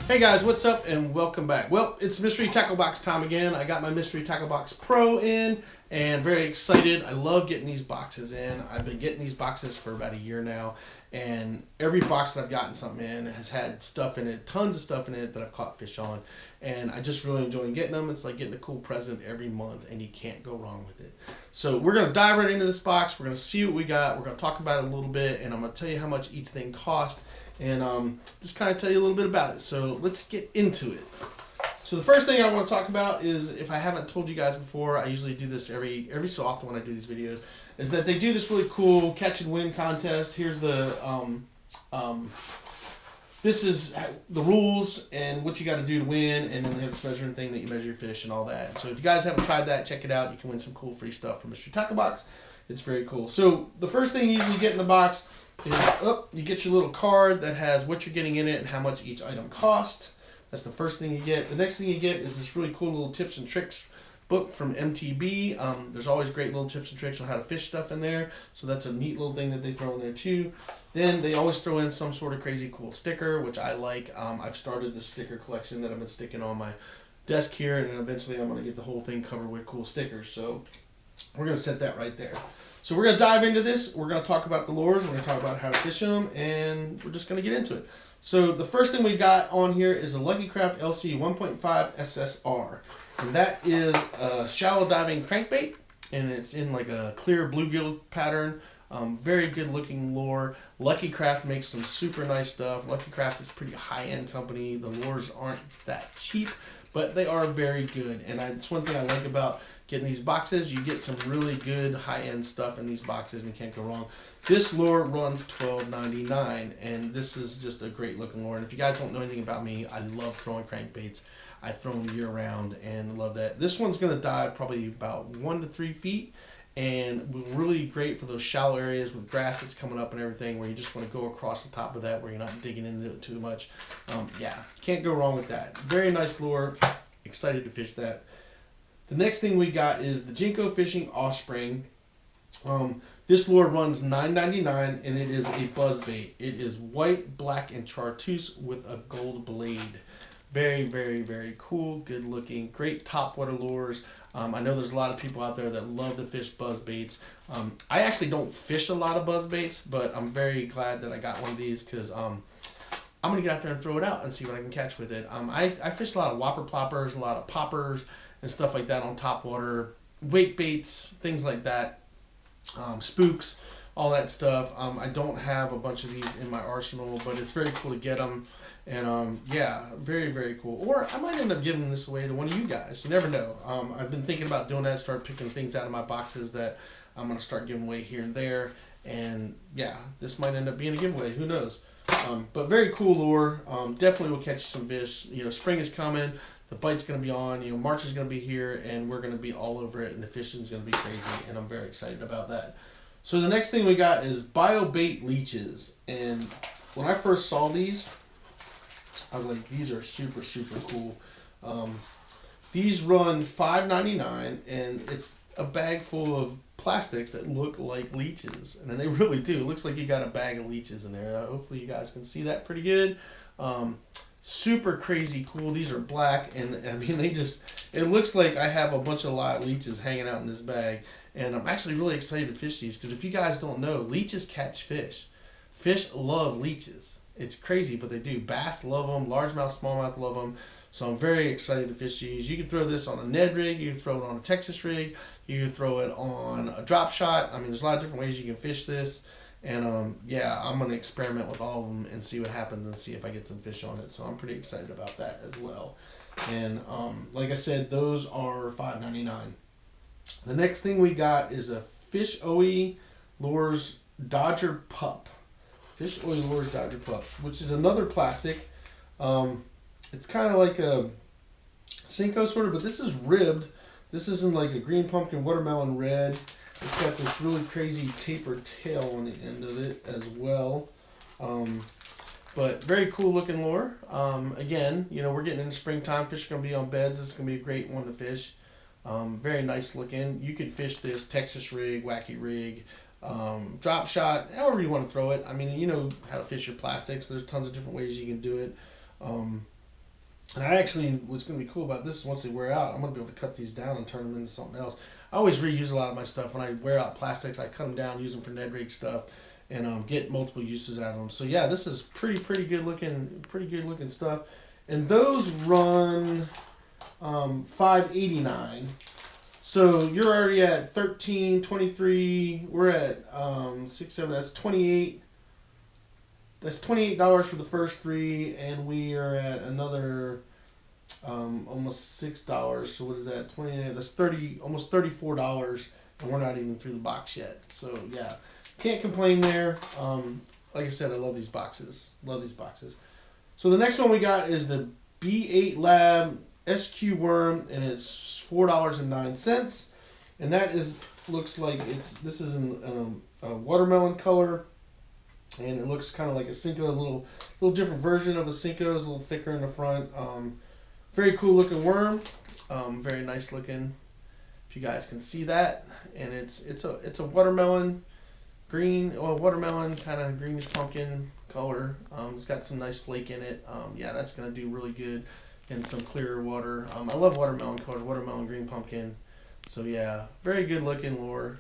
Hey guys, what's up and welcome back. Well, it's Mystery Tackle Box time again. I got my Mystery Tackle Box Pro in and very excited. I love getting these boxes in. I've been getting these boxes for about a year now, and every box that I've gotten something in has had stuff in it, tons of stuff in it that I've caught fish on, and I just really enjoy getting them. It's like getting a cool present every month and you can't go wrong with it. So we're going to dive right into this box. We're going to see what we got. We're going to talk about it a little bit, and I'm going to tell you how much each thing cost and just kind of tell you a little bit about it. So let's get into it. So the first thing I want to talk about is, if I haven't told you guys before, I usually do this every so often when I do these videos, is that they do this really cool catch and win contest. Here's the this is the rules and what you got to do to win, and then they have this measuring thing that you measure your fish and all that. So if you guys haven't tried that, check it out. You can win some cool free stuff from Mystery Tackle Box. It's very cool. So the first thing you usually get in the box is, you get your little card that has what you're getting in it and how much each item costs. That's the first thing you get. The next thing you get is this really cool little tips and tricks book from MTB. There's always great little tips and tricks on how to fish stuff in there, so that's a neat little thing that they throw in there too. Then they always throw in some sort of crazy cool sticker, which I like. I've started the sticker collection that I've been sticking on my desk here, and then eventually I'm going to get the whole thing covered with cool stickers. So we're going to set that right there. So we're going to dive into this. We're going to talk about the lures. We're going to talk about how to fish them, and we're just going to get into it. So the first thing we got on here is a Lucky Craft LC 1.5 SSR. And that is a shallow diving crankbait, and it's in like a clear bluegill pattern. Very good looking lure. Lucky Craft makes some super nice stuff. Lucky Craft is a pretty high-end company. The lures aren't that cheap, but they are very good. And it's one thing I like about getting these boxes. You get some really good high-end stuff in these boxes, and you can't go wrong. This lure runs $12.99, and this is just a great looking lure. And if you guys don't know anything about me, I love throwing crankbaits. I throw them year round and love that. This one's going to dive probably about 1 to 3 feet, and really great for those shallow areas with grass that's coming up and everything, where you just want to go across the top of that where you're not digging into it too much. Yeah, can't go wrong with that. Very nice lure. Excited to fish that. The next thing we got is the Jinko Fishing Offspring. This lure runs $9.99, and it is a buzz bait. It is white, black, and chartreuse with a gold blade. Very, very, very cool, good looking, great topwater lures. I know there's a lot of people out there that love to fish buzz baits. I actually don't fish a lot of buzz baits, but I'm very glad that I got one of these, because I'm going to get out there and throw it out and see what I can catch with it. I fish a lot of whopper ploppers, a lot of poppers, and stuff like that on topwater, wake baits, things like that, spooks, all that stuff. I don't have a bunch of these in my arsenal, but it's very cool to get them. And yeah, very, very cool. Or I might end up giving this away to one of you guys. You never know. I've been thinking about doing that, start picking things out of my boxes that I'm going to start giving away here and there. And yeah, this might end up being a giveaway. Who knows? But very cool lure. Definitely will catch you some fish. You know, spring is coming. The bite's going to be on. You know, March is going to be here, and we're going to be all over it, and the fishing is going to be crazy, and I'm very excited about that. So the next thing we got is BioBait leeches. And when I first saw these, I was like, these are super, super cool. These run $5.99, and it's a bag full of plastics that look like leeches. And then they really do. It looks like you got a bag of leeches in there. Hopefully you guys can see that pretty good. Super crazy cool. These are black, and I mean, it looks like I have a bunch of live leeches hanging out in this bag. And I'm actually really excited to fish these, because if you guys don't know, leeches catch fish. Fish love leeches. It's crazy, but they do. Bass love them. Largemouth, smallmouth love them. So I'm very excited to fish these. You can throw this on a Ned rig. You can throw it on a Texas rig. You can throw it on a drop shot. I mean, there's a lot of different ways you can fish this. And yeah, I'm going to experiment with all of them and see what happens and see if I get some fish on it. So I'm pretty excited about that as well. And like I said, those are $5.99. The next thing we got is a Fish OE Lures Dodger Pup. Fish Oil Lures Dodger Pups, which is another plastic. It's kind of like a Cinco sort of, but this is ribbed. This isn't like a green pumpkin watermelon red. It's got this really crazy tapered tail on the end of it as well. But very cool looking lure. Again, you know, we're getting into springtime. Fish are going to be on beds. This is going to be a great one to fish. Very nice looking. You could fish this Texas rig, wacky rig, drop shot, however you want to throw it. I mean, you know how to fish your plastics. There's tons of different ways you can do it. And I actually, what's going to be cool about this is once they wear out, I'm going to be able to cut these down and turn them into something else. I always reuse a lot of my stuff. When I wear out plastics, I cut them down, use them for Ned rig stuff, and get multiple uses out of them. So yeah, this is pretty good looking stuff. And those run $5.89. So you're already at 13, 23. We're at 6, 7. That's 28. That's $28 for the first 3, and we are at another almost $6. So what is that? 28. That's 30, almost $34, and we're not even through the box yet. So yeah, can't complain there. Like I said, I love these boxes. Love these boxes. So the next one we got is the B8 Lab SQ Worm, and it's $4.09, and that looks like this is in a watermelon color. And it looks kind of like a Cinco, a little different version of a Cinco. It's a little thicker in the front. Very cool looking worm. Very nice looking. If you guys can see that, and it's a watermelon green, watermelon kind of greenish pumpkin color. It's got some nice flake in it. Yeah, that's gonna do really good in some clearer water. I love watermelon colors, watermelon green pumpkin. So yeah, very good looking lure.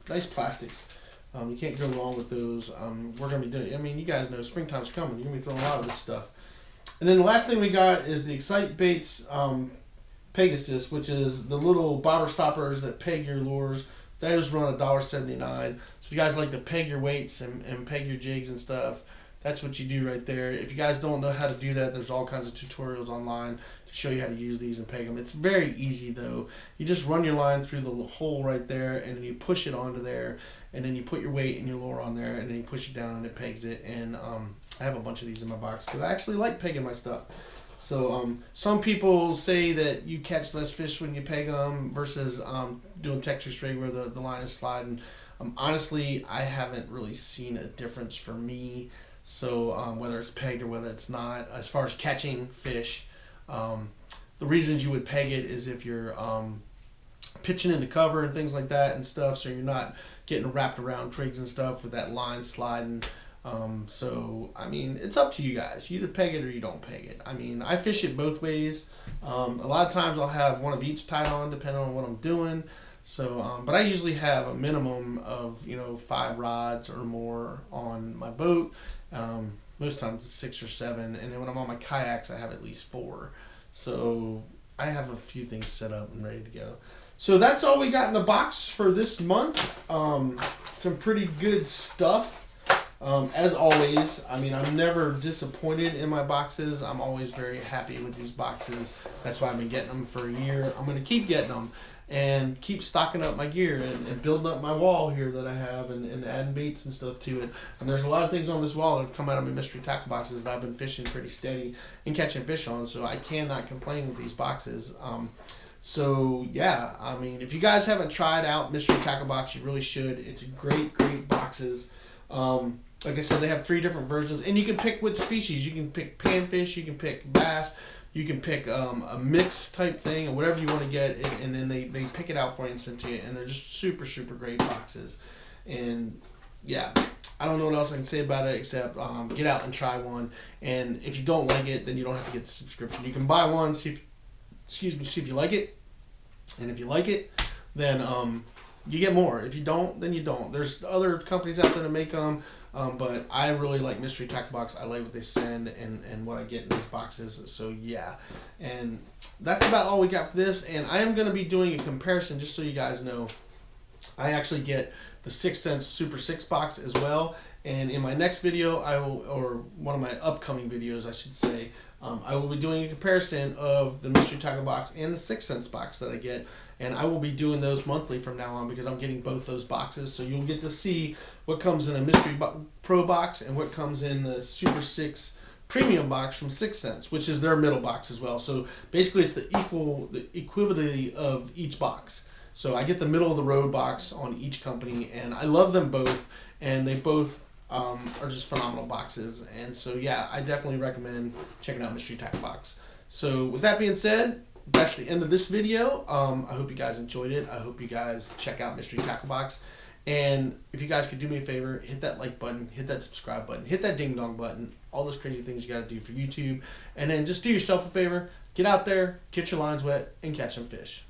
Nice plastics. You can't go wrong with those. We're going to be doing, I mean, you guys know springtime's coming. You're going to be throwing a lot of this stuff. And then the last thing we got is the Excite Baits Pegasus, which is the little bobber stoppers that peg your lures. Those run $1.79. So if you guys like to peg your weights and peg your jigs and stuff, that's what you do right there. If you guys don't know how to do that, there's all kinds of tutorials online to show you how to use these and peg them. It's very easy though. You just run your line through the hole right there, and then you push it onto there, and then you put your weight and your lure on there, and then you push it down and it pegs it. And I have a bunch of these in my box because I actually like pegging my stuff. So some people say that you catch less fish when you peg them versus doing Texas rig where the line is sliding. Honestly, I haven't really seen a difference for me. So whether it's pegged or whether it's not, as far as catching fish, the reasons you would peg it is if you're pitching into cover and things like that and stuff, so you're not getting wrapped around twigs and stuff with that line sliding. So I mean, it's up to you guys. You either peg it or you don't peg it. I mean, I fish it both ways. A lot of times I'll have one of each tied on depending on what I'm doing. So, but I usually have a minimum of 5 rods or more on my boat. Most times it's 6 or 7, and then when I'm on my kayaks, I have at least 4. So I have a few things set up and ready to go. So that's all we got in the box for this month. Some pretty good stuff. As always, I mean, I'm never disappointed in my boxes. I'm always very happy with these boxes. That's why I've been getting them for a year. I'm going to keep getting them and keep stocking up my gear and building up my wall here that I have and adding baits and stuff to it. And there's a lot of things on this wall that have come out of my mystery tackle boxes that I've been fishing pretty steady and catching fish on. So I cannot complain with these boxes. So yeah, I mean, if you guys haven't tried out Mystery Tackle Box, you really should. It's great boxes. Like I said, they have 3 different versions, and you can pick which species. You can pick panfish, you can pick bass, you can pick a mix type thing, or whatever you want to get, and then they pick it out for you and send to you, and they're just super great boxes. And yeah, I don't know what else I can say about it except get out and try one. And if you don't like it, then you don't have to get the subscription. You can buy one, see if you like it, and if you like it, then you get more. If you don't, then you don't. There's other companies out there that make them, but I really like Mystery Tackle Box. I like what they send and what I get in these boxes. So yeah, and that's about all we got for this. And I am going to be doing a comparison just so you guys know. I actually get the 6 Sense Super 6 box as well. And in my next video, or one of my upcoming videos, I should say, I will be doing a comparison of the Mystery Tackle Box and the 6 Sense box that I get. And I will be doing those monthly from now on because I'm getting both those boxes. So you'll get to see what comes in a Mystery Pro box and what comes in the Super 6 Premium box from 6 Sense, which is their middle box as well. So basically it's the equivalent of each box. So I get the middle of the road box on each company, and I love them both, and they both are just phenomenal boxes. And so yeah, I definitely recommend checking out Mystery Tackle Box. So with that being said, that's the end of this video. I hope you guys enjoyed it. I hope you guys check out Mystery Tackle Box. And if you guys could do me a favor, hit that like button, hit that subscribe button, hit that ding dong button, all those crazy things you got to do for YouTube. And then just do yourself a favor, get out there, get your lines wet, and catch some fish.